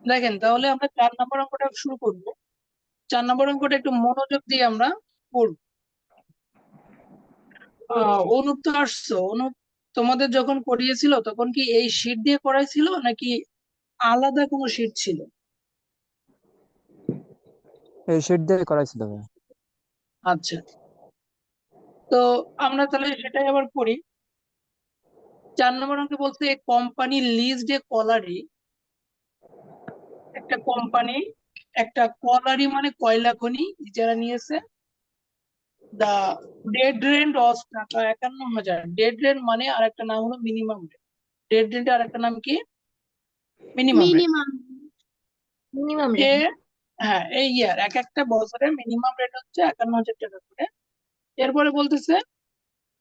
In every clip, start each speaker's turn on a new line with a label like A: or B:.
A: দেখেন, তাহলে আমরা 4 নম্বর অঙ্কটা শুরু করবো। 4 নম্বর অঙ্কটা একটু মনোযোগ দিয়ে আমরা পড়ব। অনুপ তো আসছো, অনুপ তোমাদের যখন করিয়েছিল তখন কি এই শীট দিয়ে করাইছিল নাকি আলাদা কোনো শীট ছিল?
B: এই শিট দিয়ে করাইছিল ভাই।
A: আচ্ছা, তো আমরা তাহলে সেটাই আবার করি। 4 নম্বর অঙ্কে বলতে কোম্পানি লিজড এ কলারি, একটা কোম্পানি একটা কলারি মানে কয়লা খনি যারা নিয়েছে। দা ডেড রেন্ট অফ টাকা 51,000। ডেড রেন্ট মানে আর একটা নাম হলো মিনিমাম রেন্ট। ডেড রেন্ট আর একটা নাম কি? Minimum rent.
C: Minimum minimum
A: a
C: rate.
A: হ্যাঁ, এই ইয়ার এক একটা বছরের মিনিমাম রেট হচ্ছে 51,000 টাকা করে। এরপরে বলতেছে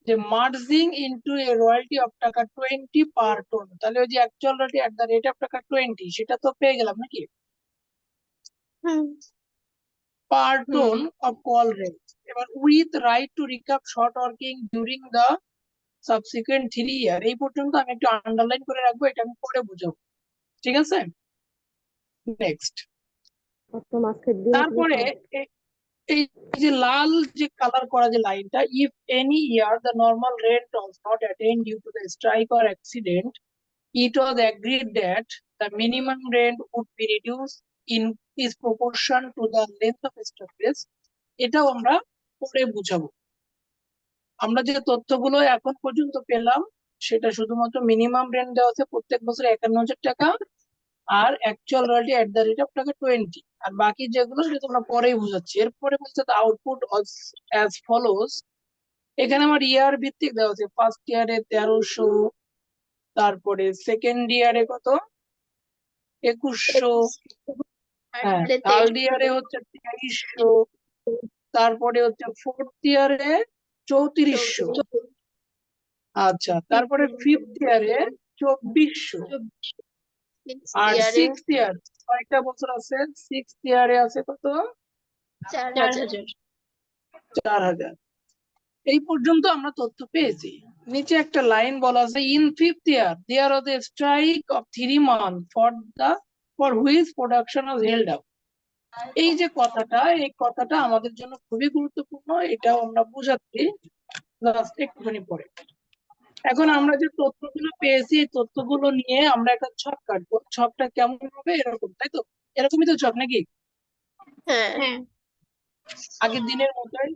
A: যে merging into a royalty of টাকা 20 পার টন। তাহলে ওই যে actual rate at the rate of টাকা 20 সেটা তো পেয়ে গেলাম নাকি?
C: হুম
A: পার
C: হুম
A: টন অফ কল রেট। এবার with right two recap short working during the subsequent 3 ইয়ার। এই পর্যন্ত আমি একটু আন্ডারলাইন করে রাখবো, এটা আমি পরে বুঝাবো। ঠিক আছে, নেক্সট। তারপরে এ- এই যে লাল যে কালার করা যে লাইনটা, if any year the normal rate does not attain due to the strike or accident, it was agreed that the minimum rent would be reduced in is proportion to the length of stoppage. এটাও আমরা পরে বুঝাবো। আমরা যে তথ্যগুলো এখন পর্যন্ত পেলাম সেটা শুধুমাত্র মিনিমাম রেন্ট দেওয়া আছে প্রত্যেক বছর 51,000 টাকা, আর actual royalty at the rate of টাকা 20। আর বাকি যেগুলো সেটা তোমরা পরেই বুঝাচ্ছি। এরপরে বলছে দ্য আউটপুট অ্যাজ ফলোজ। এখানে আমার ইয়ার ভিত্তিক দেওয়া আছে। ফার্স্ট ইয়ারে 1300, তারপরে সেকেন্ড ইয়ারে কত 2100, হ্যাঁ থার্ড ইয়ারে হচ্ছে 2300, তারপরে হচ্ছে ফোর্থ ইয়ারে 3400, আচ্ছা তারপরে ফিফথ ইয়ারে 2400, আর সিক্সথ ইয়ার কয়েকটা বছর আছে, সিক্সথ ইয়ারে আছে কত
C: 4,000।
A: 4000। এই পর্যন্ত আমরা তথ্য পেয়েছি। নিচে একটা লাইন বলা আছে, in fifth year there was a strike of 3 months for which production was held up. এই যে কথাটা, এই কথাটা আমাদের জন্য খুবই গুরুত্বপূর্ণ, এটাও আমরা বুঝাচ্ছি জাস্ট একটুখানি পরে। এখন আমরা যে তথ্যগুলো পেয়েছি এই তথ্যগুলো নিয়ে আমরা একটা ছক কাটবো। ছকটা কেমন হবে? এরকম, তাই তো? এরকমই তো ছক নাকি?
C: হ্যাঁ
A: আগের দিনের মতোই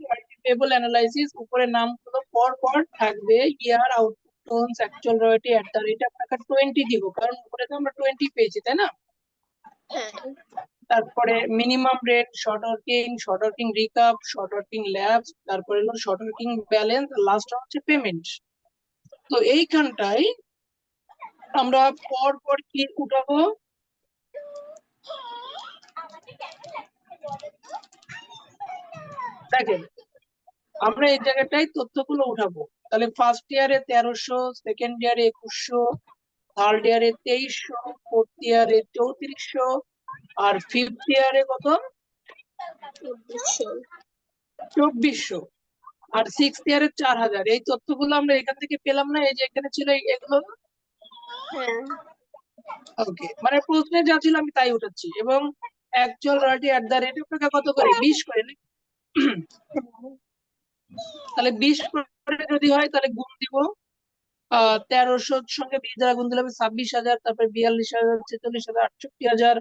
A: টেবল অ্যানালাইসিস, উপরে নামগুলো পর পর থাকবে। Year, output, tons, actual royalty at the rate of টাকা 20 দিব, কারণ উপরে তো আমরা 20 পেয়েছি, তাই না?
C: হ্যাঁ
A: তারপরে minimum rate, short working recap, short working labs, তারপরে হলো শর্ট ওয়ার্কিং ব্যালেন্স, লাস্ট হচ্ছে পেমেন্ট। তো এইখানটায় আমরা পর পর কি উঠাবো? দেখেন, আমরা এই জায়গাটায় তথ্যগুলো উঠাবো। তাহলে ফার্স্ট ইয়ারে 1300, সেকেন্ড ইয়ারে 2100, থার্ড ইয়ারে 2300, ফোর্থ ইয়ারে 3400, আর ফিফথ ইয়ারে কত 2400, আর সিক্সথ ইয়ারে 4000। এই তথ্যগুলো আমরা এখান থেকে পেলাম না? এই যে এখানে ছিল এগুলো।
C: হ্যাঁ
A: ওকে, মানে প্রশ্নে যা ছিল আমি তাই উঠাচ্ছি। এবং actual royalty at the rate of টাকা কত করে? 20 করে নাকি? তাহলে 20 করে যদি হয় তাহলে গুণ দিব। 1300 সঙ্গে 20 দ্বারা গুণ দিলে হবে 26,000, তারপরে 42,000, 46,000, 68,000,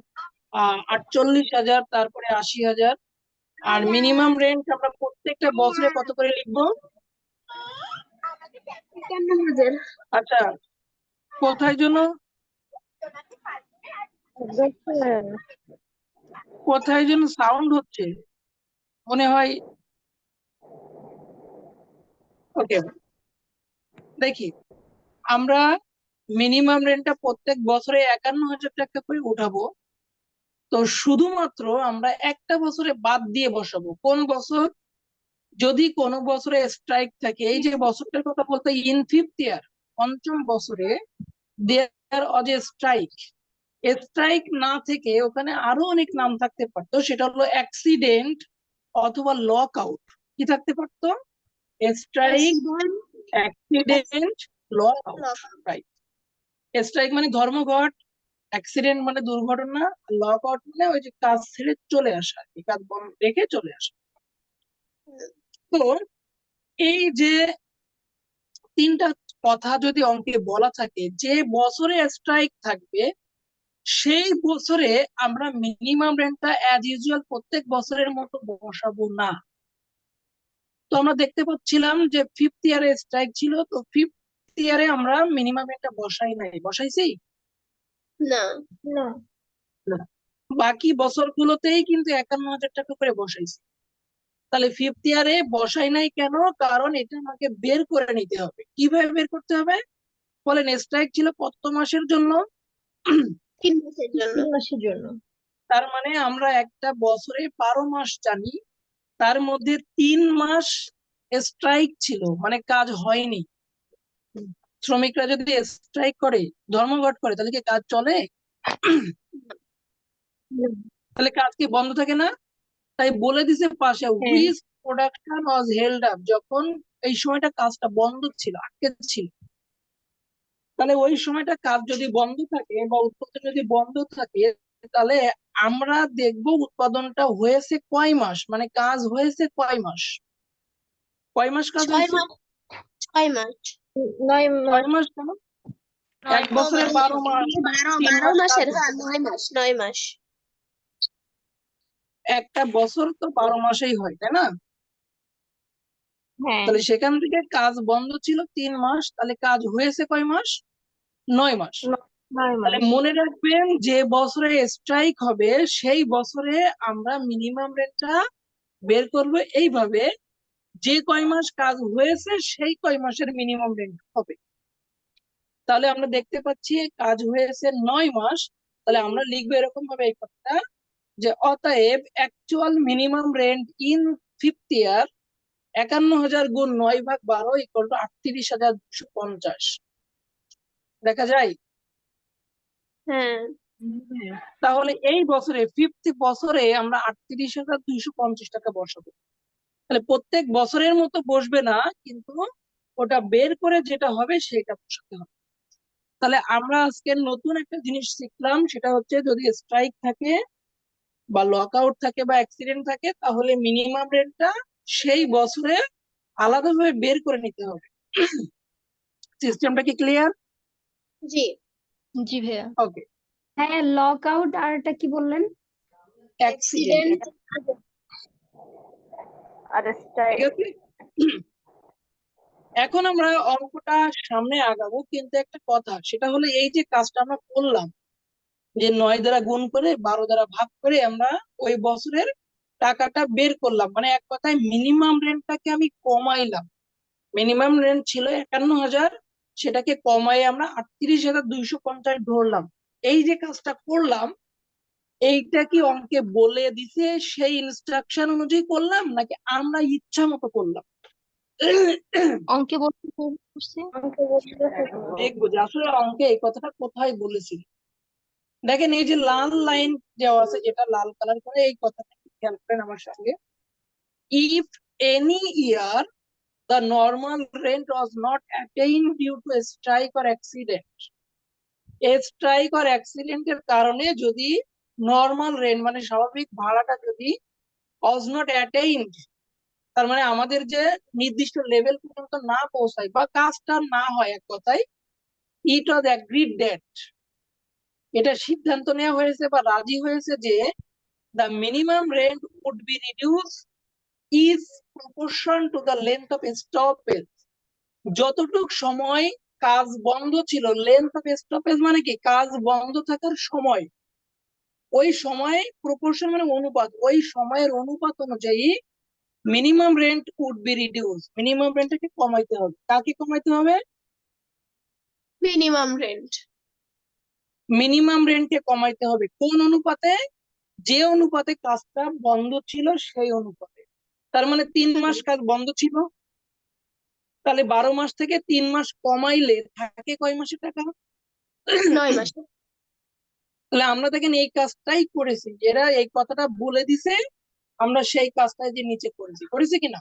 A: 48,000, তারপরে 80,000। আর মিনিমাম রেন্ট আমরা প্রত্যেকটা বছরে কত করে লিখবো?
C: 51,000।
A: আচ্ছা, কোথায় জন্য কোথায় যেন সাউন্ড হচ্ছে মনে হয়। ওকে, দেখি, আমরা মিনিমাম রেন্টটা প্রত্যেক বছরে 51,000 টাকা করে উঠাবো। তো শুধুমাত্র আমরা একটা বছরে বাদ দিয়ে বসাবো। কোন বছর? যদি কোনো বছরে স্ট্রাইক থাকে, এই যে বছরটার কথা বলতে, ইন ফিফথ ইয়ার, পঞ্চম বছরে দেয়ার অজ এ স্ট্রাইক। স্ট্রাইক না থেকে ওখানে আরো অনেক নাম থাকতে পারতো, সেটা হলো অ্যাক্সিডেন্ট অথবা লক আউট। কি থাকতে পারতো? Strike, accident, lock out, right. Strike মানে ধর্মঘট, অ্যাক্সিডেন্ট মানে দুর্ঘটনা, লক আউট মানে ওই যে কাজ ছেড়ে চলে আসা, এই কাজ বন্ধ রেখে চলে আসা। তো এই যে তিনটা কথা যদি অঙ্কে বলা থাকে, যে বছরে স্ট্রাইক থাকবে সেই বছরে আমরা মিনিমাম রেন্টটা অ্যাজ ইউজুয়াল প্রত্যেক বছরের মতো বসাবো না। তো আমরা দেখতে পাচ্ছিলাম যে ফিফথ ইয়ারে স্ট্রাইক ছিল, তো ফিফথ ইয়ারে আমরা মিনিমাম রেন্টটা বসাই নাই, বসাইছি
C: না
B: না।
A: না। বাকি বছরগুলোতেই কিন্তু 51,000 টাকা করে বসাইছি। তাহলে ফিফথ ইয়ারে বসাই নাই কেন? কারণ এটা আমাকে বের করে নিতে হবে। কিভাবে বের করতে হবে বলেন? স্ট্রাইক ছিল কত মাসের জন্য?
C: 3 মাসের জন্য।
B: 3 মাসের জন্য।
A: তার মানে আমরা একটা বছরে 12 মাস জানি, তার মধ্যে 3 মাস স্ট্রাইক ছিল, মানে কাজ হয়নি। শ্রমিকরা যদি স্ট্রাইক করে, ধর্মঘট করে, তাহলে কি কাজ চলে? তাহলে কাজ কি বন্ধ থাকে না? তাই বলে দিছে পাশে, which production was held up, যখন এই সময়টা কাজটা বন্ধ ছিল, আটকে ছিল। তাহলে ওই সময়টা কাজ যদি বন্ধ থাকে বা উৎপাদন যদি বন্ধ থাকে, তাহলে আমরা দেখব উৎপাদনটা হয়েছে কয় মাস, মানে কাজ হয়েছে কয় মাস, কয় মাস কাজ
C: 6
A: হয়েছে?
C: মাস 6 মাস
B: 9
A: কয়
B: মাস।
A: মাস কেন? এক বছরে 12 মাস, 3
C: 12
A: মাস কাজ
C: মাসের,
A: হয়েছে।
C: হ্যাঁ 9 মাস।
A: একটা বছর তো 12 মাসেই হয়, তাই না?
B: হ্যাঁ।
A: তাহলে সেখান থেকে কাজ বন্ধ ছিল 3 মাস, তাহলে কাজ হয়েছে কয় মাস? 9 মাস।
B: 9
A: তাহলে
B: মাস।
A: মনে রাখবেন, যে বছরে স্ট্রাইক হবে সেই বছরে আমরা মিনিমাম রেটটা বের করব এইভাবে, যে কয় মাস কাজ হয়েছে সেই কয় মাসের মিনিমাম রেন্ট হবে। তাহলে আমরা দেখতে পাচ্ছি কাজ হয়েছে 9 মাস, তাহলে আমরা লিখবো এরকম ভাবে এই কথাটা, যে অতএব actual minimum rent in fifth ইয়ার 51,000 গুণ 9/12 ইকুয়াল টু 38,250। দেখা যায়?
C: হ্যাঁ
A: তাহলে এই বছরে ফিফথ বছরে আমরা 38,250 টাকা বসাবো। তাহলে প্রত্যেক বছরের মতো বসবে না, কিন্তু ওটা বের করে যেটা হবে সেটা বসাতে হবে। তাহলে আমরা আজকে নতুন একটা জিনিস শিখলাম, সেটা হচ্ছে যদি স্ট্রাইক থাকে বা লক আউট থাকে বা অ্যাক্সিডেন্ট থাকে, তাহলে মিনিমাম রেন্টটা সেই বছরে আলাদাভাবে বের করে নিতে হবে। সিস্টেমটা কি ক্লিয়ার?
C: জি
B: জি ভাইয়া।
A: ওকে।
B: হ্যাঁ, লক আউট আর একটা কি বললেন?
A: অ্যাক্সিডেন্ট,
C: অ্যাক্সিডেন্ট
B: আর
A: ঠিক আছে। এখন আমরা অঙ্কটা সামনে আগাবো, কিন্তু একটা কথা, সেটা হলো এই যে কাজটা আমরা করলাম, যে 9 দ্বারা গুণ করে 12 দ্বারা ভাগ করে আমরা ওই বছরের টাকাটা বের করলাম, মানে এক কথায় মিনিমাম রেন্টটাকে আমি কমাইলাম। মিনিমাম রেন্ট ছিল 51,000, সেটাকে কমাই আমরা 38,250 ধরলাম। এই যে কাজটা করলাম, এইটা কি অঙ্কে বলে দিছে সেই ইনস্ট্রাকশন অনুযায়ী করলাম, নাকি আমরা ইচ্ছা মতো করলাম?
B: অঙ্কে বলতে
A: দেখবো যে আসলে অঙ্কে এই কথাটা কোথায় বলেছিল। দেখেন, এই যে লাল লাইন দেওয়া আছে, যেটা লাল কালার করে, এই কথাটা খেয়াল করেন আমার সঙ্গে। If any year the normal rent was not attained due to a strike or accident, a strike or accident এর কারণে যদি নর্মাল রেন্ট মানে স্বাভাবিক ভাড়াটা যদি was not attained, তার মানে আমাদের যে নির্দিষ্ট লেভেল পর্যন্ত না পৌঁছায় বা কাজটা না হয়, এক কথায় it was agreed that, এটা সিদ্ধান্ত নেওয়া হয়েছে বা রাজি হয়েছে যে the minimum rent would be reduced is proportion to the length of stoppage, যতটুক সময় কাজ বন্ধ ছিল, লেন্থ অফ স্টপেজ মানে কি, কাজ বন্ধ থাকার সময়, ওই সময় প্রপোর্শন মানে অনুপাত, ওই সময়ের অনুপাত অনুযায়ী minimum rent would be reduce, minimum রেন্টটাকে কমাইতে হবে। কাকে কমাইতে হবে?
C: Minimum rent.
A: মিনিমাম রেন্টকে কমাইতে হবে কোন অনুপাতে? যে অনুপাতে কাজটা বন্ধ ছিল সেই অনুপাতে। তার মানে 3 মাস কাজ বন্ধ ছিল, তাহলে 12 মাস থেকে 3 মাস কমাইলে থাকে কয় মাসের টাকা?
C: 9 মাস।
A: তাহলে আমরা দেখেন এই কাজটাই করেছি, এরা এই কথাটা বলে দিছে, আমরা সেই কাজটাই যে নিচে করেছি কিনা?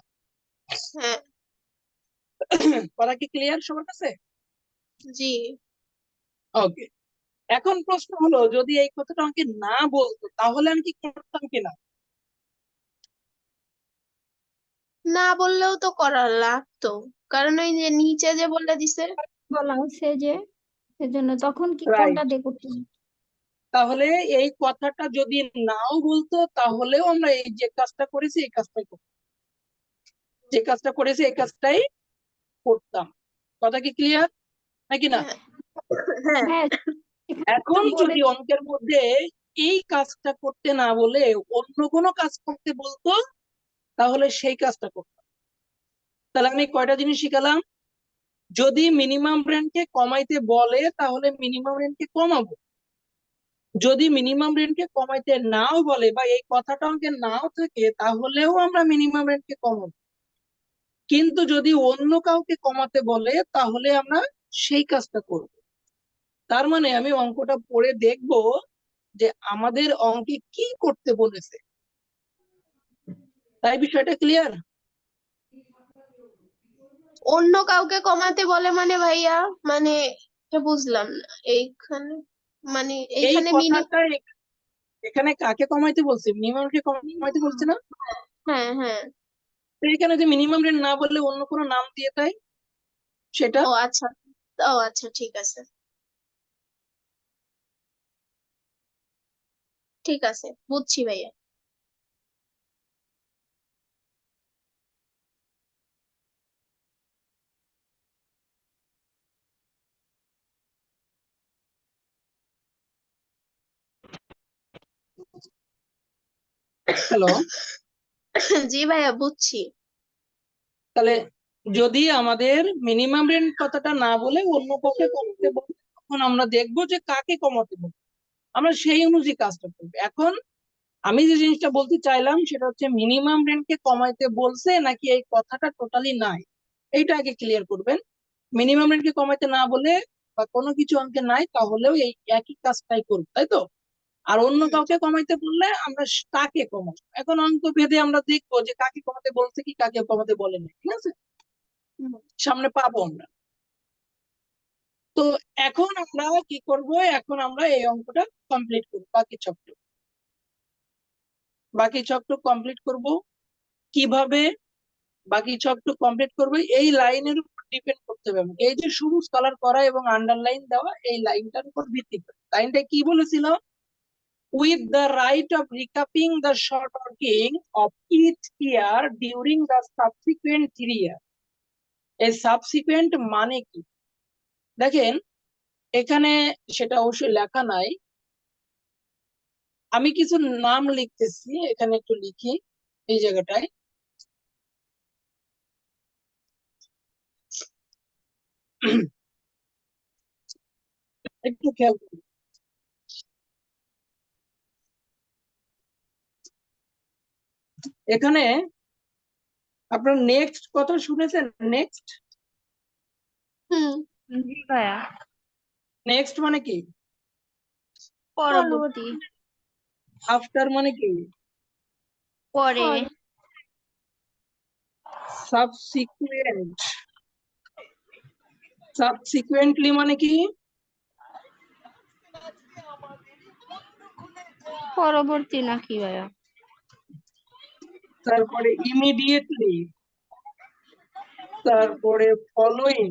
C: হ্যাঁ
A: কথা কি ক্লিয়ার সবার কাছে?
C: জি
A: ওকে, এখন প্রশ্ন হলো যদি এই কথাটা আমাকে না বলতো তাহলে আমি কি করতাম কিনা?
C: না বললেও তো করা লাগতো, কারণ ওই যে নিচে যে বলে দিছে।
B: বলা হচ্ছে যে সেজন্য তখন কি
A: রাইট,
B: কোনটা দিয়ে করতে হবে?
A: তাহলে এই কথাটা যদি নাও বলতো তাহলেও আমরা এই যে কাজটা করেছি এই কাজটাই করতাম, যে কাজটা করেছি এই কাজটাই করতাম। কথা কি ক্লিয়ার নাকি না?
C: হ্যাঁ,
B: হ্যাঁ,
A: এখন
B: বলে
A: যদি অঙ্কের মধ্যে এই কাজটা করতে না বলে অন্য কোনো কাজ করতে বলতো তাহলে সেই কাজটা করতাম। তাহলে আমি কয়টা জিনিস শিখালাম? যদি মিনিমাম রেন্টকে কমাইতে বলে তাহলে মিনিমাম রেন্টকে কমাবো, যদি মিনিমাম রেন্টকে কমাইতে নাও বলে বা এই কথাটা অঙ্কে নাও থাকে তাহলেও আমরা মিনিমাম রেন্টকে কমাবো, কিন্তু যদি অন্য কাউকে কমাতে বলে তাহলে আমরা সেই কাজটা করব। তার মানে আমি অঙ্কটা পড়ে দেখব যে আমাদের অঙ্কে কি করতে বলেছে। তাই বিষয়টা ক্লিয়ার?
C: অন্য কাউকে কমাতে বলে মানে ভাইয়া, মানে এটা বুঝলাম না এইখানে, মানে
A: এই
C: এইখানে
A: কথাটা এখানে কাকে কমাইতে বলছে? মিনিমামকে কমাইতে বলছে না?
C: হ্যাঁ হ্যাঁ।
A: তো এখানে যে মিনিমাম রেন্ট না বললে অন্য কোনো নাম দিয়ে দেয় সেটা।
C: ও আচ্ছা, ও আচ্ছা, ঠিক আছে, ঠিক আছে, বুঝছি ভাইয়া।
A: হ্যালো,
C: জি ভাইয়া, বুঝছি।
A: তাহলে যদি আমাদের মিনিমাম রেন্ট কথাটা না বলে অন্য কাউকে কমাতে বলে তখন আমরা দেখবো যে কাকে কমাতে বলে, আমরা সেই অনুযায়ী কাজটা করবো। এখন আমি যে জিনিসটা বলতে চাইলাম সেটা হচ্ছে মিনিমাম রেন্টকে কমাইতে বলছে নাকি এই কথাটা টোটালি নাই, এইটা আগে ক্লিয়ার করবেন। মিনিমাম রেন্টকে কমাইতে না বলে বা কোনো কিছু অঙ্কে নাই তাহলেও এই একই কাজটাই করবো, তাই তো? আর অন্য
C: হুম,
A: কাউকে কমাইতে বললে আমরা তাকে কমাবো। এখন অঙ্ক ভেদে আমরা দেখবো যে কাকে কমাতে বলছে কি কাকে কমাতে বলেনি, ঠিক আছে?
C: হুম।
A: সামনে পাবো আমরা। তো এখন আমরা কি করব, এখন আমরা এই অঙ্কটা কমপ্লিট করবো, বাকি চকটুক কমপ্লিট করব কিভাবে? বাকি চকটুক কমপ্লিট করবো এই লাইনের উপর ডিপেন্ড করতে হবে আমাকে। এই যে সবুজ কালার করা এবং আন্ডারলাইন দেওয়া এই লাইনটার উপর ভিত্তি করে, লাইনটা কি বলেছিল? with the right of recapping the short working of each year during the subsequent 3 years. এই সাবসিকুয়েন্ট মানে কি? দেখেন এখানে সেটা অবশ্যই লেখা নাই, আমি কিছু নাম লিখতেছি, এখানে একটু লিখি এই জায়গাটায়। একটু খেয়াল করুন এখানে। আপনার নেক্সট কথা শুনেছেন? নেক্সট,
C: হুম।
B: জি ভাইয়া।
A: নেক্সট মানে কি?
B: পরবর্তী।
A: আফটার মানে কি?
B: পরে।
A: সাবসিকুয়েন্ট, সাবসিকুয়েন্টলি মানে কি?
B: পরবর্তী নাকি ভাইয়া?
A: তারপরে ইমিডিয়েটলি, তারপরে ফলোইং।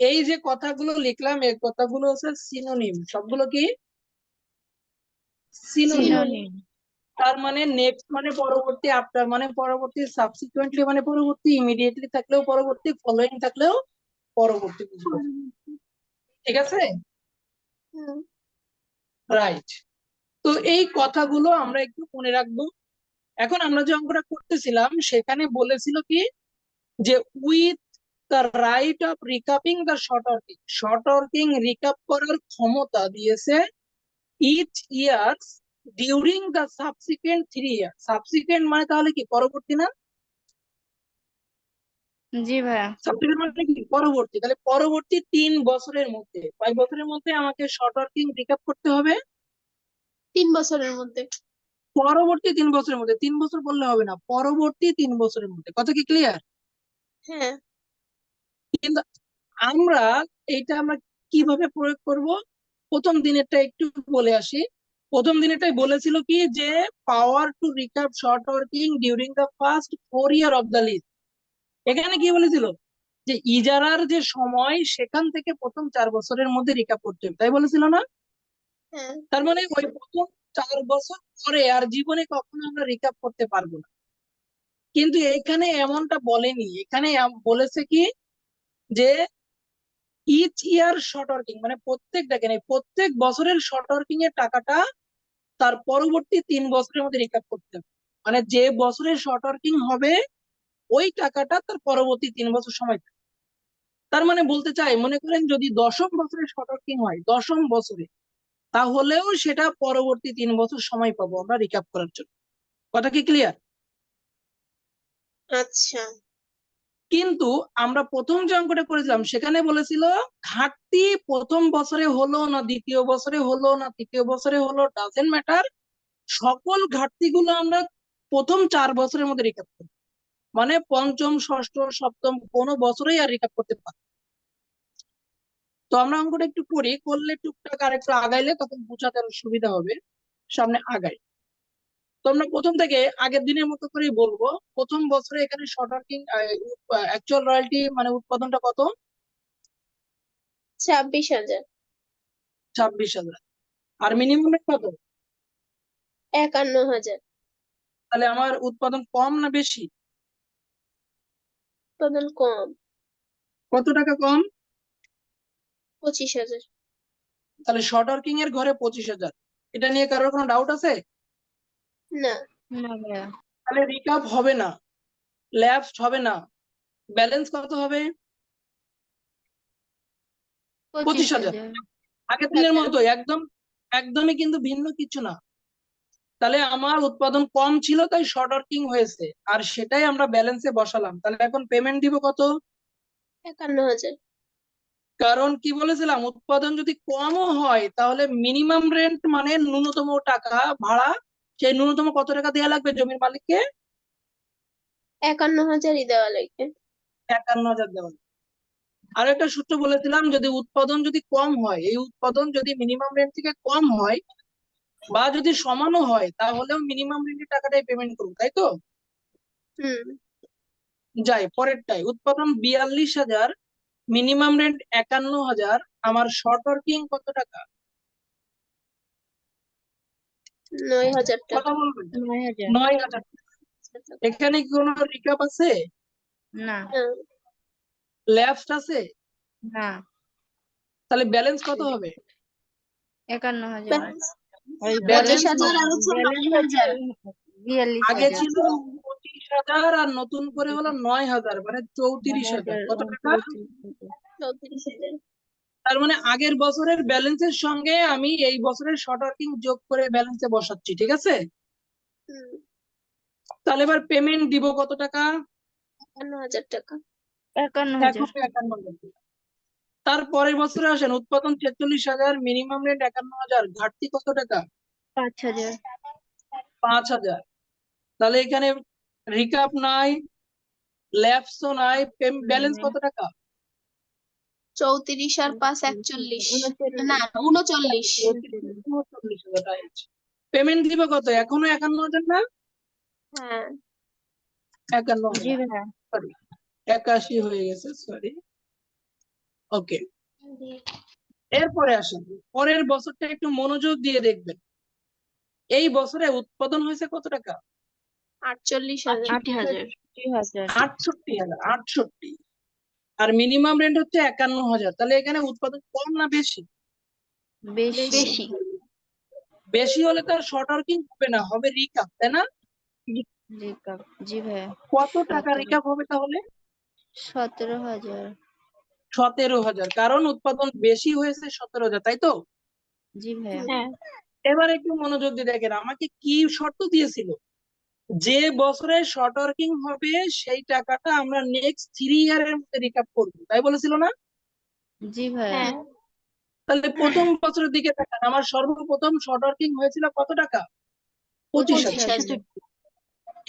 A: এই যে কথাগুলো লিখলাম এই কথাগুলো হচ্ছে সিনোনিম, সবগুলো কি সিনোনিম?
B: সিনোনিম।
A: তার মানে নেক্সট মানে পরবর্তী, আফটার মানে পরবর্তী, সাবসিকুয়েন্টলি মানে পরবর্তী, ইমিডিয়েটলি থাকলেও পরবর্তী, ফলোইং থাকলেও পরবর্তী, বুঝলো? ঠিক আছে,
C: হুম।
A: রাইট। তো এই কথাগুলো আমরা একটু মনে রাখবো। এখন আমরা যে অঙ্কটা করতেছিলাম সেখানে বলেছিল কি যে with the right of recouping the short working recoup করার ক্ষমতা দিয়েছে each years during the subsequent 3 year. Subsequent মানে তাহলে কি পরবর্তী না?
B: জি ভাইয়া।
A: সাবসিকুয়েন্ট মানে কি পরবর্তী, তাহলে পরবর্তী 3 বছরের মধ্যে, কয় বছরের মধ্যে আমাকে শর্ট ওয়ার্কিং রিকাপ করতে হবে?
C: 3 বছরের মধ্যে।
A: পরবর্তী 3 বছরের মধ্যে, 3 বছর বললে হবে না, পরবর্তী 3 বছরের মধ্যে। কথা কি ক্লিয়ার?
C: হ্যাঁ
A: কিন্তু আমরা আমরা কিভাবে প্রয়োগ করব? প্রথম দিনেরটা একটু বলে আসি। প্রথম দিনেরটাই বলেছিল কি যে power to recoup short working during the first 4 year of the lease. এখানে কি বলেছিল যে ইজারার যে সময় সেখান থেকে প্রথম 4 বছরের মধ্যে রিকাভ করতে হবে, তাই বলেছিল না?
C: হ্যাঁ
A: তার মানে ওই প্রথম 4 বছর পরে আর জীবনে কখনো আমরা রিকাভ করতে পারবো না। কিন্তু এখানে এমনটা বলেনি, এখানে বলেছে কি যে ইচ ইয়ার শর্ট ওয়ার্কিং, মানে দেখেন এই প্রত্যেক বছরের শর্ট ওয়ার্কিং এর টাকাটা তার পরবর্তী 3 বছরের মধ্যে রিকাভ করতে হবে। মানে যে বছরে শর্ট ওয়ার্কিং হবে ওই টাকাটা তার পরবর্তী 3 বছর সময় থাকে। তার মানে বলতে চাই, মনে করেন যদি 10ম বছরে শর্ট ওয়ার্কিং হয় 10ম বছরে, তাহলেও সেটা পরবর্তী 3 বছর সময় পাবো আমরা রিকাভ করার জন্য। কথা কি ক্লিয়ার?
C: আচ্ছা
A: কিন্তু আমরা প্রথম যে অঙ্কটা করেছিলাম সেখানে বলেছিল ঘাটতি প্রথম বছরে হলো না দ্বিতীয় বছরে হলো না তৃতীয় বছরে হলো, ডাজেন্ট ম্যাটার, সকল ঘাটতিগুলো আমরা প্রথম 4 বছরের মধ্যে রিকাভ করব। মানে পঞ্চম ষষ্ঠ সপ্তম কোনো বছরেই আর রিকাভ করতে পারি। তো আমরা অঙ্কটা একটু করি, করলে টুকটাক আর একটু আগাইলে তখন বোঝাতে আরো সুবিধা হবে। সামনে আগাই। তো আমরা প্রথম থেকে আগের দিনের মতো করেই বলবো। প্রথম বছরে এখানে শর্ট ওয়ার্কিং অ্যাকচুয়াল রয়্যালটি মানে উৎপাদনটা কত?
C: 26,000।
A: 26,000। আর মিনিমাম রেট কত?
C: 51,000।
A: তাহলে আমার উৎপাদন কম না বেশি?
C: উৎপাদন কম।
A: কত টাকা কম?
C: 25,000।
A: তাহলে শর্ট ওয়ার্কিং এর ঘরে 25,000। এটা নিয়ে কারোর কোনো ডাউট আছে?
C: না।
B: না ভাইয়া।
A: তাহলে রিকাভ হবে না, ল্যাপসড হবে না, ব্যালেন্স কত হবে? 25,000।
B: 25,000।
A: আগের দিনের মতো একদমই কিন্তু ভিন্ন কিছু না। তাহলে আমার উৎপাদন কম ছিল তাই শর্ট ওয়ার্কিং হয়েছে, আর সেটাই আমরা ব্যালেন্সে বসালাম। তাহলে এখন পেমেন্ট দিব কত?
C: 51,000।
A: কারণ কি বলেছিলাম, উৎপাদন যদি কমও হয় তাহলে মিনিমাম রেন্ট মানে ন্যূনতম টাকা ভাড়া, সেই ন্যূনতম কত টাকা দেওয়া লাগবে জমির মালিককে?
C: 51,000ই দেওয়া লাগবে।
A: 51,000 দেওয়া লাগবে। আর একটা সূত্র বলেছিলাম, যদি উৎপাদন যদি কম হয়, এই উৎপাদন যদি মিনিমাম রেন্ট থেকে কম হয় বা যদি সমানও হয় তাহলেও মিনিমাম রেন্টের টাকাটাই পেমেন্ট করবো, তাই তো?
C: হুম।
A: যাই পরেরটাই, উৎপাদন 42,000, মিনিমাম রেন্ট 51,000, আমার শর্ট ওয়ার্কিং কত টাকা?
C: 9,000 টাকা।
A: কথা বলবেন।
B: 9,000।
A: 9,000। এখানে কি কোনো রিকাপ আছে?
B: না।
A: ল্যাপসড আছে?
B: না।
A: তাহলে ব্যালেন্স কত হবে?
B: 51,000। ওই
A: ব্যালেন্স
C: 25,000 আর হচ্ছে 9,000।
A: আগে
B: 42,000।
A: ছিল 25,000 আর নতুন করে হলো 9,000, মানে 34,000। কত টাকা?
C: 34,000।
A: তার মানে আগের বছরের ব্যালেন্সের সঙ্গে আমি এই বছরের শর্ট ওয়ার্কিং যোগ করে ব্যালেন্সে বসাচ্ছি, ঠিক আছে?
C: হুম।
A: তাহলে এবার পেমেন্ট দিব কত টাকা?
C: 51,000 টাকা।
B: 51,000।
A: 51,000। তার পরের বছরে আসেন, উৎপাদন 46,000, মিনিমাম রেন্ট 51,000, ঘাটতি কত টাকা?
B: 5,000।
A: 5,000। তাহলে এখানে রিকাপ নাই, ল্যাপসও নাই, ব্যালেন্স কত টাকা?
C: 34 আর 5 41। না 39।
A: 39,000 পেমেন্ট দিব কত? এখনো 51,000 না?
C: হ্যাঁ।
A: 51,000,
B: জি ভাইয়া।
A: সরি 81 হয়ে গেছে, সরি। ওকে, এরপরে আসেন পরের বছরটা একটু মনোযোগ দিয়ে দেখবেন। এই বছরে উৎপাদন হয়েছে কত টাকা?
C: 48,000।
B: 60,000।
A: 68,000। 68। আর মিনিমাম রেন্ট হচ্ছে 51,000। তাহলে এখানে উৎপাদন কম না বেশি?
B: বেশি।
A: বেশি হলে তো আর শর্ট ওয়ার্কিং হবে না, হবে রিকাপ, তাই না?
B: জি ভাইয়া।
A: কত টাকা রিকাপ হবে তাহলে?
B: 17,000।
A: 17,000, কারণ উৎপাদন বেশি হয়েছে 17,000, তাই তো?
B: জি ভাইয়া।
C: হ্যাঁ।
A: এবার একটু মনোযোগ দিয়ে দেখেন, আমাকে কি শর্ত দিয়েছিল? যে বছরে শর্ট ওয়ার্কিং হবে সেই টাকাটা আমরা নেক্সট 3 ইয়ারের মধ্যে রিকাপ করবো, তাই বলেছিল না?
B: জি ভাইয়া।
C: হ্যাঁ।
A: তাহলে প্রথম বছরের দিকে তাকান, আমার সর্বপ্রথম শর্ট ওয়ার্কিং হয়েছিল কত টাকা? 25,000।
C: 25,000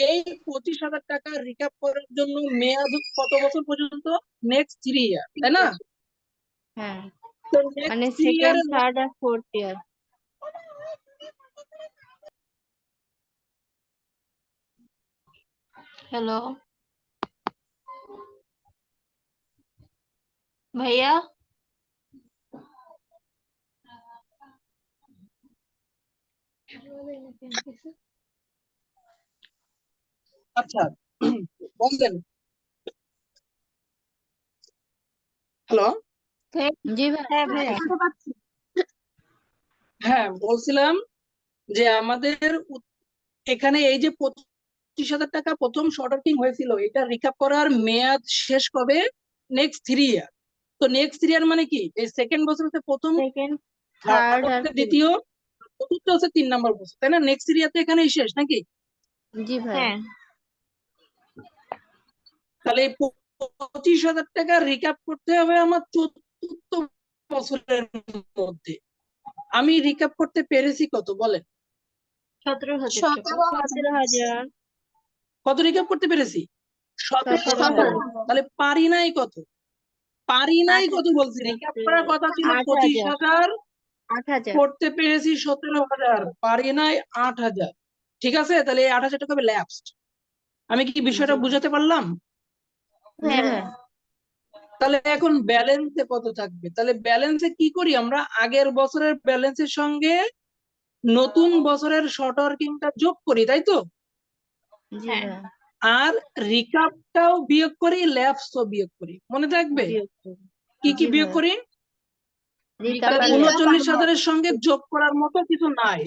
A: এই 25,000 টাকা রিকাপ করার জন্য মেয়াদ কত বছর পর্যন্ত? নেক্সট 3 ইয়ার, তাই না?
B: হ্যাঁ
A: তো
B: মানে
A: নেক্সট 3
B: সেকেন্ড
A: ইয়ারে
B: থার্ড আর ফোর্থ ইয়ার।
C: हेलो भैया
A: আচ্ছা বললেন। হ্যালো,
B: জি ভাই।
C: হ্যাঁ ভাইয়া
A: হ্যাঁ বলছিলাম যে আমাদের এখানে এই যে 25,000 টাকা প্রথম শর্ট ওয়ার্কিং হয়েছিল, এটা রিকাপ করার মেয়াদ শেষ কবে? নেক্সট 3 ইয়ার। তো নেক্সট 3 ইয়ার মানে কি? এই সেকেন্ড বছর হচ্ছে প্রথম,
B: সেকেন্ড
A: থার্ড
B: থার্ড আর
A: হচ্ছে
B: ফোর্থ।
A: দ্বিতীয়, চতুর্থ হচ্ছে 3 নাম্বার বছর, তাই না? নেক্সট 3 ইয়ার তো এখানেই শেষ নাকি?
B: জি ভাই।
C: হ্যাঁ
A: তাহলে এই 25,000 টাকা রিকাপ করতে হবে আমার চতুর্থ বছরের মধ্যে। আমি রিকাপ করতে পেরেছি কত বলেন?
C: 17,000 টাকা
B: 17,000।
A: কত রিকাপ করতে পেরেছি? 17,000।
C: 17,000
A: তাহলে পারি নাই কত? পারি নাই কত বলছি? রিকাপ করার কথা ছিল 25,000,
B: 8,000।
A: করতে পেরেছি 17,000, পারি নাই 8,000। ঠিক আছে, তাহলে এই 8,000 টাকা হবে ল্যাপসড। আমি কি বিষয়টা বুঝাতে পারলাম?
B: জি
C: হ্যাঁ
B: ভাই।
A: তাহলে এখন ব্যালেন্সে কত থাকবে? তাহলে ব্যালেন্সে কি করি আমরা? আগের বছরের ব্যালেন্সের সঙ্গে নতুন বছরের শর্ট ওয়ার্কিংটা যোগ করি, তাই তো?
B: জি
C: হ্যাঁ।
B: ভাই।
A: আর রিকাপটাও বিয়োগ করি, ল্যাপসও বিয়োগ করি। মনে থাকবে
B: বিয়োগ করুন।
A: কি কি
B: জি
A: বিয়োগ
B: ভাই।
A: করি?
B: রিকাপ
A: তাহলে
B: আর ল্যাপস।
A: 39,000-এর সঙ্গে যোগ করার মতো কিছু নাই।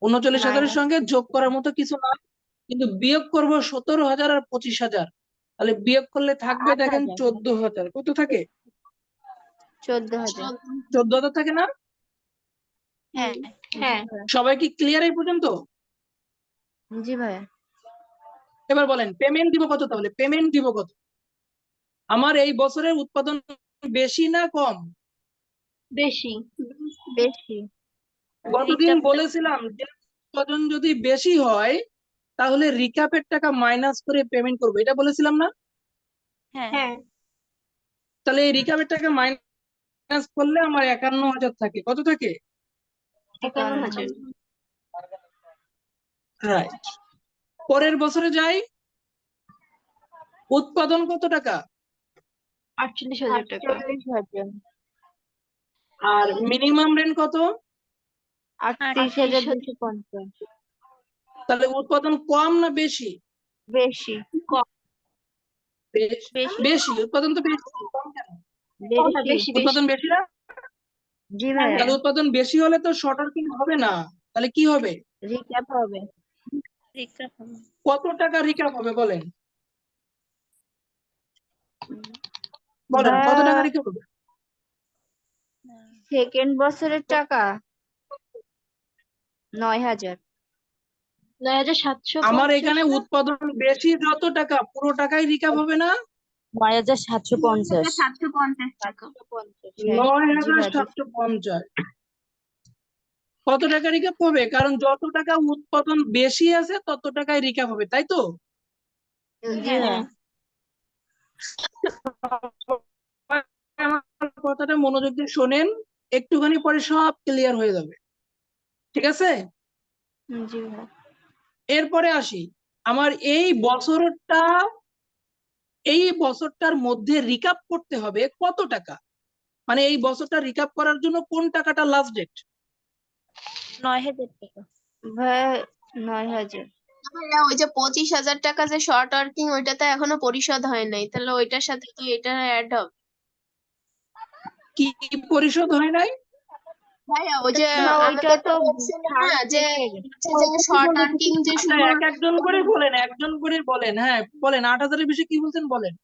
A: 39,000-এর সঙ্গে যোগ করার মতো কিছু নাই, কিন্তু বিয়োগ করব 17,000 আর 25,000। তাহলে বিয়োগ করলে থাকবে দেখেন
B: 8,000।
A: 14,000। কত থাকে?
B: 14,000।
A: 14,000 থাকে না?
C: হ্যাঁ
B: জি
C: হ্যাঁ
B: ভাই।
A: সবাই কি ক্লিয়ার এই পর্যন্ত?
B: জি ভাই।
A: এবার বলেন পেমেন্ট দিব কত? তাহলে পেমেন্ট দিব কত? আমার এই বছরের উৎপাদন বেশি না কম?
C: বেশি
B: বেশি।
A: গতদিন
C: রিকাপ
A: বলেছিলাম যে উৎপাদন যদি বেশি হয় তাহলে রিকাপের টাকা মাইনাস করে পেমেন্ট করবো, এটা বলেছিলাম না?
C: হ্যাঁ
A: তাহলে এই রিকাপের টাকা মাইনাস করলে আমার 51,000 থাকে। কত থাকে?
C: 51,000
A: রাইট। পরের বছরে যাই, উৎপাদন কত টাকা?
C: 48,000 টাকা
B: 48,000।
A: আর মিনিমাম রেন্ট কত?
B: 38,250।
A: তাহলে উৎপাদন কম না বেশি?
B: বেশি।
A: বেশি। উৎপাদন তো বেশি, কম কেন?
B: বেশি।
C: বেশি
A: উৎপাদন বেশি না?
B: জি ভাই।
A: তাহলে উৎপাদন বেশি হলে তো শর্ট ওয়ার্কিং হবে না, তাহলে কি হবে?
B: রিক্যাপ হবে।
A: কত টাকা রিকাপ হবে বলেন? বলেন কত টাকা রিকাপ হবে?
B: সেকেন্ড বছরের টাকা 9,000।
C: 9,750
A: আমার এখানে উৎপাদন বেশি যত টাকা, পুরো টাকাই রিকাপ হবে না?
B: 9,750।
C: 750 টাকা
A: 9,750। কত টাকা রিকাপ হবে? কারণ যত টাকা উৎপাদন বেশি আছে তত টাকাই রিকাপ হবে, তাই তো?
B: জি ভাই।
A: আমার কথাটা মনোযোগ দিয়ে শোনেন, একটুখানি পরে সব ক্লিয়ার হয়ে যাবে। ঠিক আছে,
B: জি ভাই।
A: এরপরে আসি। আমার এই বছরটার মধ্যে রিকাপ করতে হবে কত টাকা? মানে এই বছরটা রিকাপ করার জন্য কোন টাকাটা লাস্ট ডেট?
B: 9,000 টাকা ভাই। 9,000।
C: ভাইয়া ওই যে 25,000 টাকা যে শর্ট ওয়ার্কিং ওইটা তো এখনো পরিশোধ হয় নাই, তাহলে ওইটার সাথে তো এটা অ্যাড হবে।
A: কি পরিশোধ হয় নাই?
C: ভাইয়া ওই যে
B: না, ওইটা
C: আমাদের তো
B: তো
C: বলছিল না যে
B: থার্ড
C: হচ্ছে যে শর্ট ওয়ার্কিং যে
A: আচ্ছা,
C: শুরু
A: একজন করে বলেন, একজন করে বলেন। হ্যাঁ বলেন, 8,000-এর বেশি কি বলছেন বলেন।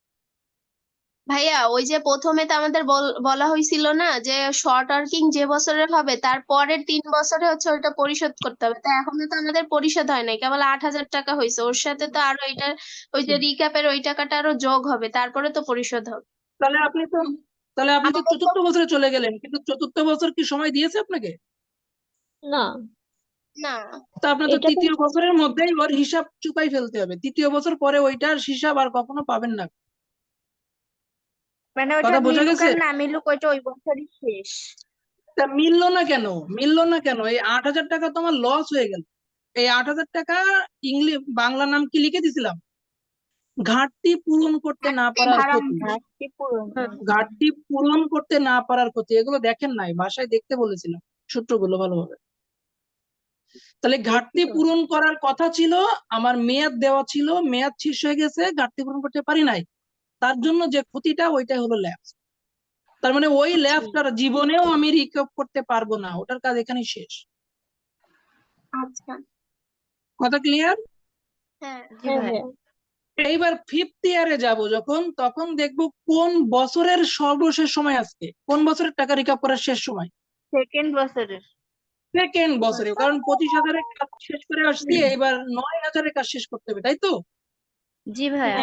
C: ভাইয়া ওই যে প্রথমে তো আমাদের বলা হয়েছিল না যে শর্ট ওয়ার্কিং যে বছরের হবে তার পরের 3 বছরে হচ্ছে ওইটা পরিশোধ করতে হবে, তা এখনো তো আমাদের পরিশোধ হয় নাই, কেবল 8,000 টাকা হয়েছে, ওর সাথে তো আরো এটা ওই যে রিক্যাপের ওই টাকাটা আরো যোগ হবে, তারপরে তো পরিশোধ হবে।
A: তাহলে আপনি তো
C: আমাদের তো
A: চতুর্থ বছরে চলে গেলেন, কিন্তু চতুর্থ বছর কি সময় দিয়েছে আপনাকে?
C: না না,
A: তা আপনার তো
B: এটা তো
A: তৃতীয় বছরের মধ্যেই ওর হিসাব চুকাই ফেলতে হবে, তৃতীয় বছর পরে ওইটার হিসাব আর কখনো পাবেন না।
B: মানে ওটা
A: কথা বোঝা
B: মিলুক
A: গেছে?
B: আর না মিলুক ওইটা ওই বছরই শেষ।
A: তা মিললো না কেন? মিললো না কেন? এই 8,000 টাকা তো আমার লস হয়ে গেল। এই 8,000 টাকা ইংলিশ বাংলা নাম কি লিখে দিছিলাম? ঘাটতি পূরণ করতে না পারার
C: ভাড়া
A: ক্ষতি।
B: ঘাটতি পূরণ।
A: ঘাটতি পূরণ করতে না পারার ক্ষতি, এগুলো দেখেন নাই, ভাষায় দেখতে বলেছিলাম সূত্রগুলো ভালোভাবে। তাহলে ঘাটতি পূরণ করার কথা ছিল, আমার মেয়াদ দেওয়া ছিল, মেয়াদ শেষ হয়ে গেছে, ঘাটতি পূরণ করতে পারি নাই, তার জন্য যে ক্ষতিটা ওইটাই হলো ল্যাপস। তার মানে ওই ল্যাপসটার জীবনেও আমি রিকভার করতে পারবো না, ওটার কাজ এখানেই শেষ।
C: আচ্ছা,
A: কথা ক্লিয়ার?
C: হ্যাঁ।
B: জি ভাইয়া।
A: এইবার ফিফথ ইয়ারে যাব যখন, তখন দেখবো কোন বছরের সর্বশেষ সময় আজকে, কোন বছরের টাকা রিকভার করার শেষ সময়।
B: সেকেন্ড বছরের।
A: সেকেন্ড বছরে, কারণ 25,000-এর কাজ শেষ করে আসছি, এবার 9,000-এর কাজ শেষ করতে হবে, তাই তো?
B: জি ভাইয়া।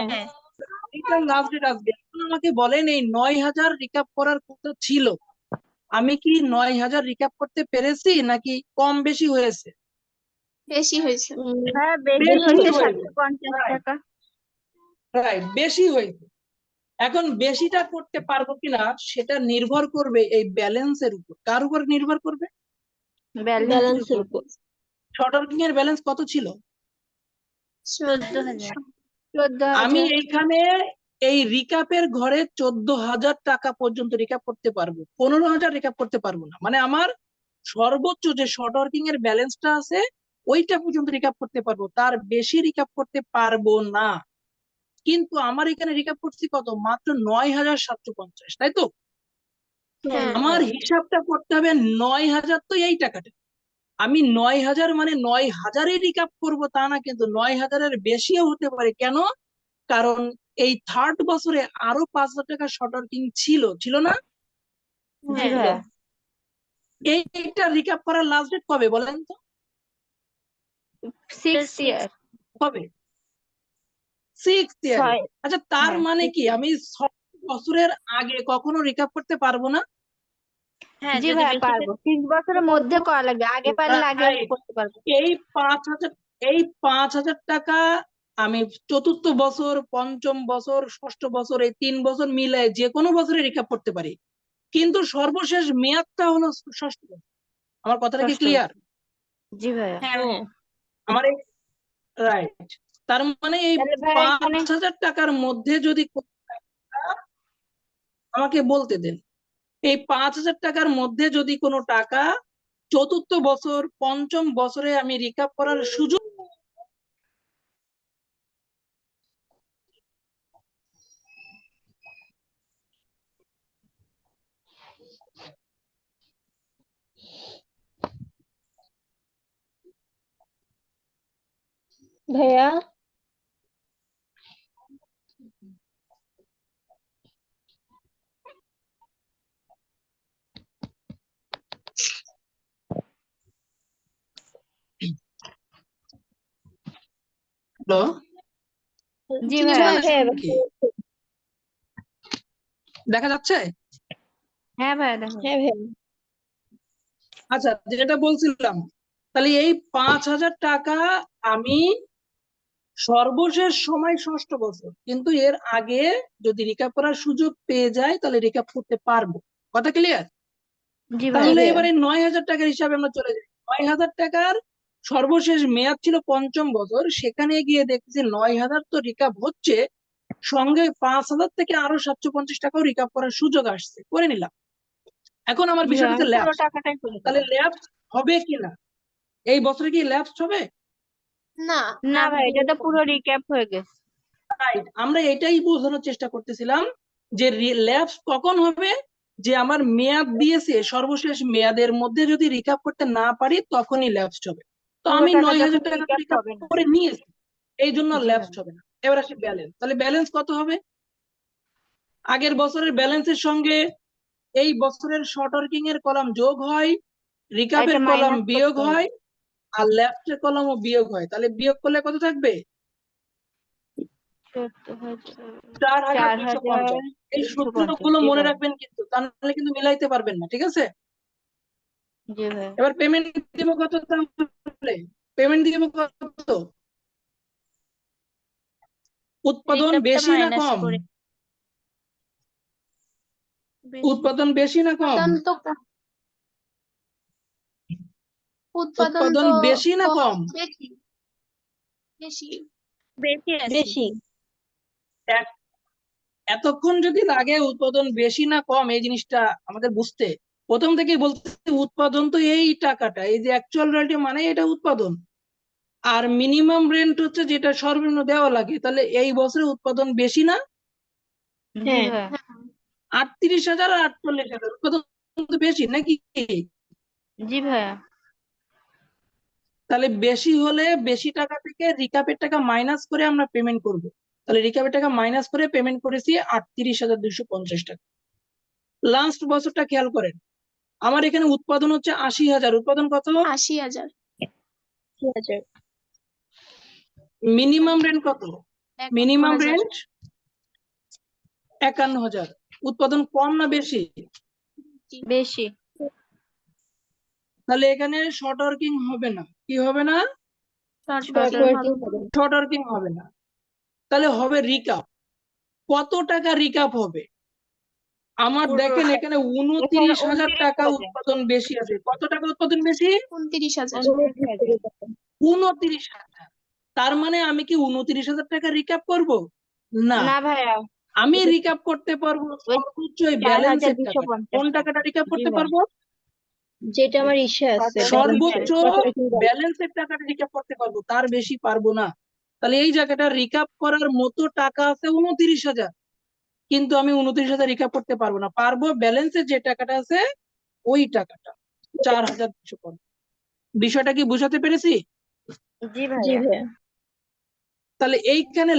A: এটা লাস্ট ডেট আজকে। এখন আমাকে বলেন, এই 9,000 রিকাপ করার কথা ছিল, আমি কি 9,000 রিকাপ করতে পেরেছি নাকি কম বেশি হয়েছে?
C: বেশি হয়েছে।
B: হ্যাঁ বেশি
A: বেশি
B: হয়েছে,
A: হয়েছে।
B: 750 টাকা।
A: রাইট, বেশি হয়েছে। এখন বেশিটা করতে পারবো কিনা সেটা নির্ভর করবে এই ব্যালেন্সের উপর। কার উপর নির্ভর করবে?
B: ব্যালেন্সের উপর।
A: শর্ট ওয়ার্কিং এর ব্যালেন্স কত ছিল?
B: 14,000।
A: আমি
B: 14,000।
A: এইখানে এই রিকাপের ঘরে 14,000 টাকা পর্যন্ত রিকাপ করতে পারবো, 15,000 রিকাপ করতে পারবো না। মানে আমার সর্বোচ্চ যে শর্ট ওয়ার্কিং এর ব্যালেন্সটা আছে ওইটা পর্যন্ত রিকাপ করতে পারবো, তার বেশি রিকাপ করতে পারবো না। কিন্তু আমার এখানে রিকাপ করছি কত? মাত্র 9,750, তাই তো?
C: হ্যাঁ।
A: আমার হিসাবটা করতে হবে 9,000, তো এই টাকাটা আমি 9,000 মানে 9,000-ই রিকাপ করবো তা না, কিন্তু 9,000-এর বেশিও হতে পারে। কেন? কারণ এই থার্ড বছরে আরো 5,000 টাকা শর্ট ওয়ার্কিং ছিল, ছিল না?
B: জি ভাইয়া।
A: এইটা রিকাপ করার লাস্ট ডেট কবে বলেন তো?
B: 6th ইয়ার।
A: কবে? 6th ইয়ারে।
B: 6।
A: আচ্ছা, তার
B: হ্যাঁ।
A: মানে কি আমি 6 বছরের আগে কখনো রিকাপ করতে পারবো না?
B: জি ভাইয়া পারবো, 6 বছরের মধ্যে করা লাগবে, আগে পারলে আগে
A: Right.
B: করতে পারবো।
A: এই 5,000, এই 5,000 টাকা আমি চতুর্থ বছর, পঞ্চম বছর, ষষ্ঠ বছর, এই 3 বছর মিলে যে কোনো বছরে রিকাপ করতে পারি, কিন্তু সর্বশেষ মেয়াদটা হলো ষষ্ঠ বছর। আমার কথাটা কি
B: ষষ্ঠ
A: ক্লিয়ার?
B: জি ভাইয়া।
A: আমার রাইট। তার মানে এই
B: তাহলে ভাইয়া এখানে
A: 5,000 টাকার মধ্যে যদি আমাকে বলতে দেন, এই 5,000 টাকার মধ্যে যদি কোনো টাকা চতুর্থ বছর, পঞ্চম বছরে আমি রিকাপ করার সুযোগ,
B: ভাইয়া
A: হ্যালো,
B: জি
A: জিনিস
B: ভাইয়া।
A: মানে কি দেখা যাচ্ছে?
B: হ্যাঁ ভাইয়া দেখো।
A: আচ্ছা, যেটা বলছিলাম, তাহলে এই 5,000 টাকা আমি সর্বশেষ সময় ষষ্ঠ বছর, কিন্তু এর আগে যদি রিকাপ করার সুযোগ পেয়ে যাই তাহলে রিকাপ করতে পারবো। কথা ক্লিয়ার?
B: জি
A: তাহলে
B: ভাইয়া।
A: এবারে 9,000 টাকার হিসাবে আমরা চলে যাই। 9,000 টাকার সর্বশেষ মেয়াদ ছিল পঞ্চম বছর, সেখানে গিয়ে দেখছি 9,000 তো রিকাপ হচ্ছে, সঙ্গে 5,000 থেকে আরো 750 টাকাও রিকাপ করার সুযোগ আসছে, করে নিলাম। এখন আমার
B: জি
A: বিষয়টা
B: ভাইয়া,
A: হচ্ছে
B: আমি পুরো
A: ল্যাপস।
B: টাকাটাই করে
A: তাহলে
B: দেবো।
A: ল্যাপস হবে কিনা, এই বছরে কি ল্যাপস হবে?
C: না,
B: না ভাই, এটা তো পুরো রিক্যাপ হয়ে গেছে।
A: রাইট, আমরা এটাই বোঝানোর চেষ্টা করতেছিলাম যে ল্যাপস কখন হবে, যে আমার মেয়াদ দিয়েছে, সর্বশেষ মেয়াদের মধ্যে যদি রিকাপ করতে না পারি তখনই ল্যাপস হবে। তো
B: পুরো
A: আমি
B: টাকা
A: 9,000
B: যখন
A: টাকা
B: রিক্যাপ
A: রিকাপ
B: হবে না।
A: করে নিয়েছি, এই জন্য
B: জি
A: ল্যাপস
B: ভাই।
A: হবে না। এবার আসি ব্যালেন্স। তাহলে ব্যালেন্স কত হবে? আগের বছরের ব্যালেন্সের সঙ্গে এই বছরের শর্ট ওয়ার্কিং এর কলাম যোগ হয়, রিকাপের
B: এটা
A: কলাম
B: মাইনাস
A: বিয়োগ
B: করতে হবে।
A: হয়, আর লেফটের কলামও বিয়োগ হয়। তাহলে বিয়োগ করলে কত থাকবে? 4,250। এই
B: 4,250।
A: সূত্রগুলো
B: জি
A: মনে
B: ভাই।
A: রাখবেন কিন্তু, তা নাহলে কিন্তু মিলাইতে পারবেন না, ঠিক আছে?
B: জি ভাইয়া
A: এবার পেমেন্ট দিব কত তাহলে? পেমেন্ট দিব কত? উৎপাদন
B: রিকাপটা
A: বেশি না
B: মাইনাস
A: কম?
B: করে
A: উৎপাদন বেশি না কম?
C: উৎপাদন তো উৎপাদন
A: উৎপাদন
C: তো
A: বেশি না কম?
C: বেশি বেশি
B: বেশি আছে
D: বেশি।
A: এক- এতক্ষণ যদি লাগে উৎপাদন বেশি না কম এই জিনিসটা আমাদের বুঝতে, প্রথম থেকেই বলতে উৎপাদন তো এই টাকাটা, এই যে অ্যাকচুয়াল রেট মানে এটা উৎপাদন, আর মিনিমাম রেন্ট হচ্ছে যেটা সর্বনিম্ন দেওয়া লাগে, তাহলে এই বছরে উৎপাদন বেশি না?
B: জি
D: হ্যাঁ।
B: ভাইয়া
A: 38,000 আর 48,000 উৎপাদন তো বেশি নাকি?
B: জি ভাইয়া
A: তাহলে বেশি হলে বেশি টাকা থেকে রিকাপের টাকা মাইনাস করে আমরা পেমেন্ট করব। তাহলে রিকাপের টাকা মাইনাস করে পেমেন্ট করেছি 38,250 টাকা। লাস্ট বছরটা খেয়াল করেন, আমার এখানে উৎপাদন হচ্ছে 80,000, উৎপাদন কত?
C: 80,000
D: ঠিক আছে।
A: মিনিমাম রেন্ট কত? Minimum
C: 51,000
A: rent 51,000। উৎপাদন কম না বেশি?
B: বেশি
A: তাহলে এখানে শর্ট ওয়ার্কিং হবে না। কি হবে না?
C: শর্ট
D: Working
C: হবে
D: হবে না।
A: শর্ট ওয়ার্কিং হবে না। তাহলে হবে রিকাপ। কত টাকা রিকাপ হবে? আমার দেখেন এখানে 29,000 টাকা উৎপাদন বেশি আছে। কত টাকা উৎপাদন বেশি?
C: 29,000
A: 29,000। তার মানে আমি কি 29,000 টাকা রিকাপ করব? না,
B: না ভাইয়া
A: আমি রিকাপ করতে পারবো সর্বোচ্চ ওই ব্যালেন্সের টাকাটা। কোন টাকাটা রিকাপ করতে পারবো?
D: যেটা আমার ইচ্ছা আছে
A: সর্বোচ্চ
D: balance এর।
A: ব্যালেন্সের টাকাটা রিকাপ করতে পারবো, তার বেশি পারবো না। তাহলে এই জায়গাটা রিকাপ করার মতো টাকা আছে 29,000, কিন্তু আমি 29,000 রিকাপ করতে পারবো না। পারবো ব্যালেন্সের যে টাকাটা আছে ওই টাকাটা 4,250। বিষয়টা কি বুঝাতে পেরেছি?
B: জি
D: জি
B: ভাইয়া
D: ভাইয়া।
A: তাহলে এইখানে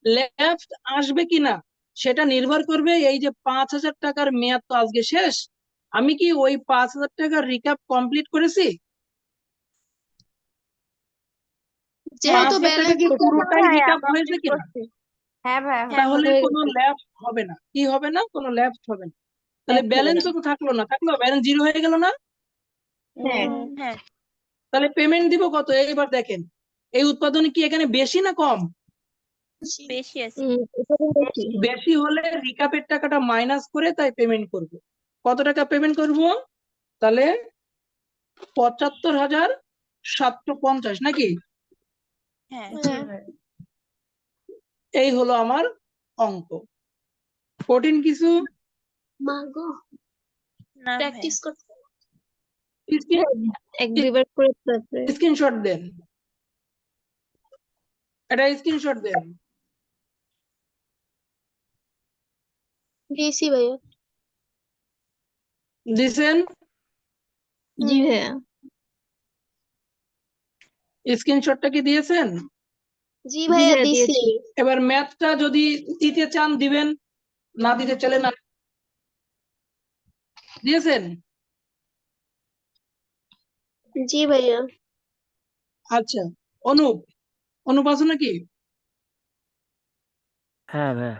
A: ল্যাপস আসবে কিনা সেটা নির্ভর করবে এই যে 5,000 টাকার মেয়াদ তো আজকে শেষ, আমি কি ওই 5,000 টাকার রিকাপ কমপ্লিট করেছি?
C: যেহেতু
A: 5,000 টাকা কি
C: ব্যালেন্স
A: পুরোটাই রিকাপ হয়েছে কিনা?
B: হ্যাঁ ভাইয়া
A: তাহলে
D: হয়ে
A: কোনো
D: গেছে।
A: ল্যাপস হবে না। কি হবে না? কোনো ল্যাপস হবে না। তাহলে
D: Lapse হবে
A: ব্যালেন্সও
D: না।
A: তো থাকলো না, থাকলো ব্যালেন্স জিরো হয়ে গেল না?
D: হ্যাঁ।
B: হ্যাঁ
A: তাহলে পেমেন্ট দিব কত? এইবার দেখেন, এই উৎপাদন কি এখানে বেশি না কম?
B: বেশি আছে
D: উৎপাদন বেশি।
A: বেশি হলে রিকাপের টাকাটা মাইনাস করে তাই পেমেন্ট করব। কত টাকা পেমেন্ট করব? তাহলে 75,750 নাকি?
B: হ্যাঁ
A: এই হলো আমার অঙ্ক। কঠিন কিছু?
C: মাগো
B: না
C: প্র্যাকটিস করতে
D: এক দুইবার করে তারপরে
A: স্ক্রিনশট দেন, এটা স্ক্রিনশট দেন।
C: দিয়েছি ভাইয়া
A: দিছেন?
D: জি ভাইয়া।
A: স্ক্রিনশটটা কি দিয়েছেন?
C: জি ভাইয়া
D: ভাইয়া
C: দিছি
D: দিয়েছি।
A: এবার ম্যাথটা যদি দিতে চান দিবেন, না দিতে চলে না। দিয়েছেন?
C: জি ভাইয়া
A: আচ্ছা, অনুপ, অনুপ আছো নাকি?
E: হ্যাঁ ভাইয়া